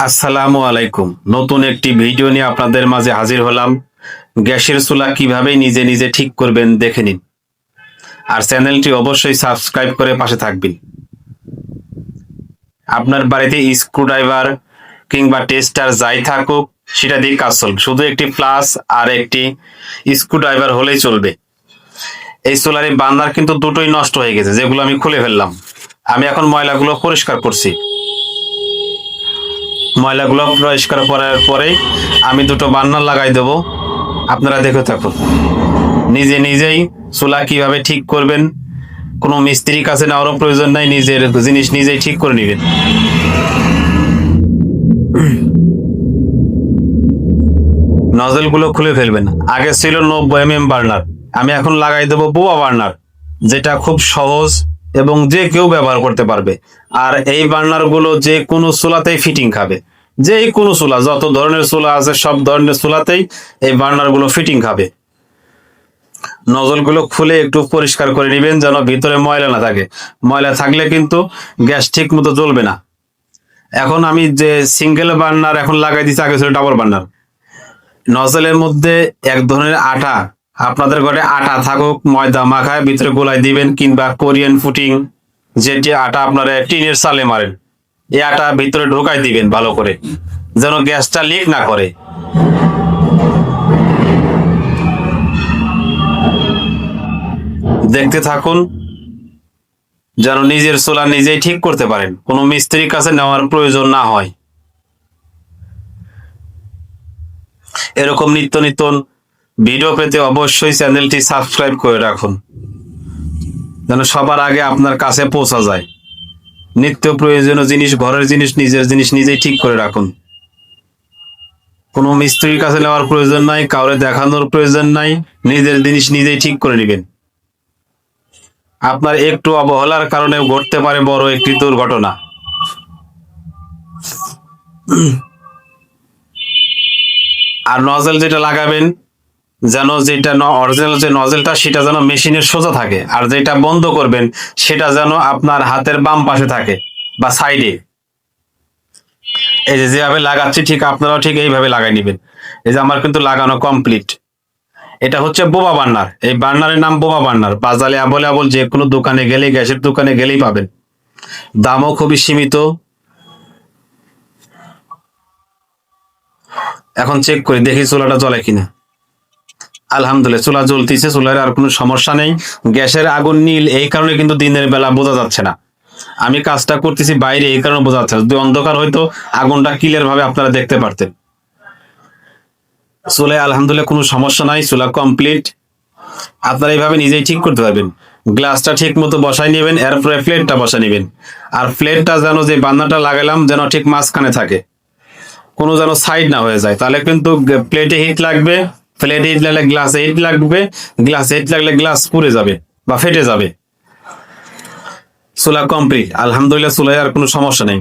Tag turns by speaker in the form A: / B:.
A: আসসালামু আলাইকুম। নতুন একটি ভিডিও নিয়ে আপনাদের মাঝে হাজির হলাম। গ্যাসের চুলা কিভাবে নিজে নিজে ঠিক করবেন দেখে নিন। আর চ্যানেলটি অবশ্যই সাবস্ক্রাইব করে পাশে থাকবেন। আপনার বাড়িতে স্ক্রুড্রাইভার কিংবা টেস্টার যাই থাকুক সেটা দিয়ে কাজ চলবে, শুধু একটি প্লাস আর একটি স্ক্রুড্রাইভার হলেই চলবে। এই চুলার বার্নার কিন্তু দুটোই নষ্ট হয়ে গেছে, যেগুলো আমি খুলে ফেললাম। আমি এখন ময়লাগুলো পরিষ্কার করছি। ময়লাগুলো পরিষ্কার করার পরে আমি দুটো বার্নার লাগাই দেব। আপনারা দেখে থাকুন নিজে নিজেই চুলা কিভাবে ঠিক করবেন। কোনো মিস্ত্রির কাছে নেওয়ারও প্রয়োজন নাই, নিজের জিনিস নিজেই ঠিক করে নেবেন। নজলগুলো খুলে ফেলবেন। আগে ছিল 90 mm বার্নার, আমি এখন লাগাই দেবো বোবা বার্নার, যেটা খুব সহজ এবং যে কেউ ব্যবহার করতে পারবে। আর এই বার্নার গুলো যে কোনো চুলাতেই ফিটিং খাবে। যে কোনো চুলা, যত ধরনের চুলা আছে সব ধরনের চুলাতেই এই বার্নার গুলো ফিটিং খাবে। নজলগুলো খুলে একটু পরিষ্কার করে নেবেন, যেন ভিতরে ময়লা না থাকে। ময়লা থাকলে কিন্তু গ্যাস ঠিক মতো জ্বলবে না। এখন আমি যে সিঙ্গেল বার্নার এখন লাগাই দিচ্ছি, আগে ছিল ডাবল বার্নার। নজলের মধ্যে এক ধরনের আটা, আপনাদের ঘরে আটা থাকুক ময়দা মাখায় ভিতরে গোলাই দিবেন, কিংবা কোরিয়ান ফুটিং যেটি আটা আপনারা টিনের চালে মারেন, এই আটা ভিতরে ঢোকাই দিবেন ভালো করে, যেন গ্যাসটা লিক না করে। দেখতে থাকুন, যেন নিজের চুলা নিজেই ঠিক করতে পারেন, কোনো মিস্ত্রির কাছে নেওয়ার প্রয়োজন না হয়। এরকম নিত্য নতুন ভিডিও পেতে অবশ্যই চ্যানেলটি সাবস্ক্রাইব করে রাখুন, যেন সবার আগে আপনার কাছে পৌঁছা যায়। নিত্য প্রয়োজনীয় জিনিস, ঘরের জিনিস, নিজের জিনিস নিজেই ঠিক করে রাখুন। কোনো মিস্ত্রির কাছে নেওয়ার প্রয়োজন নাই, কাউরে দেখানোর প্রয়োজন নাই, নিজের জিনিস নিজেই ঠিক করে নেবেন। আপনার একটু অবহেলার কারণে ঘটতে পারে বড় একটি দুর্ঘটনা। আর নজল যেটা লাগাবেন, যেন যেটা অরিজিনাল যে নজলটা সেটা যেন মেশিনের সোজা থাকে, আর যেটা বন্ধ করবেন সেটা যেন আপনার হাতের বাম পাশে থাকে বা সাইডে। এই যে যেভাবে লাগাচ্ছি ঠিক আপনারাও ঠিক এইভাবে লাগাই নেবেন। এই যে আমার কিন্তু লাগানো কমপ্লিট। এটা হচ্ছে বোবা বার্নার। এই বার্নারের নাম বোবা বার্নার। বাজারে অ্যাভেলেবল, যে কোনো দোকানে গেলেই, গ্যাসের দোকানে গেলেই পাবেন। দামও খুবই সীমিত। এখন চেক করি দেখি চুলাটা জ্বলে কিনা। আলহামদুলিল্লাহ, চুলা জ্বলতেছে, চুলার আর কোনো সমস্যা নেই। গ্যাসের আগুন নীল, এই কারণে কিন্তু দিনের বেলা বোঝা যাচ্ছে না। আমি কাজটা করতেছি বাইরে, এই কারণে বোঝা যাচ্ছে না। যদি অন্ধকার হয়তো আগুনটা ক্লিয়ার ভাবে আপনারা দেখতে পারতেন। চুলায় আলহামদুলিল্লাহ কোনো সমস্যা নাই, চুলা কমপ্লিট। আপনারা এইভাবে নিজেই ঠিক করতে পারবেন। গ্লাসটা ঠিক মতো বসাই নেবেন, এরপরে প্লেটটা বসা নেবেন। আর প্লেটটা যেন, যে বান্নাটা লাগালাম যেন ঠিক মাঝখানে থাকে, কোনো যেন সাইড না হয়ে যায়, তাহলে কিন্তু প্লেটে হিট লাগবে। প্লেটে হিট লাগলে গ্লাসে হিট লাগবে, গ্লাসে হিট লাগলে গ্লাস পুড়ে যাবে বা ফেটে যাবে। চুলা কমপ্লিট আলহামদুলিল্লাহ, চুলায় আর কোনো সমস্যা নেই।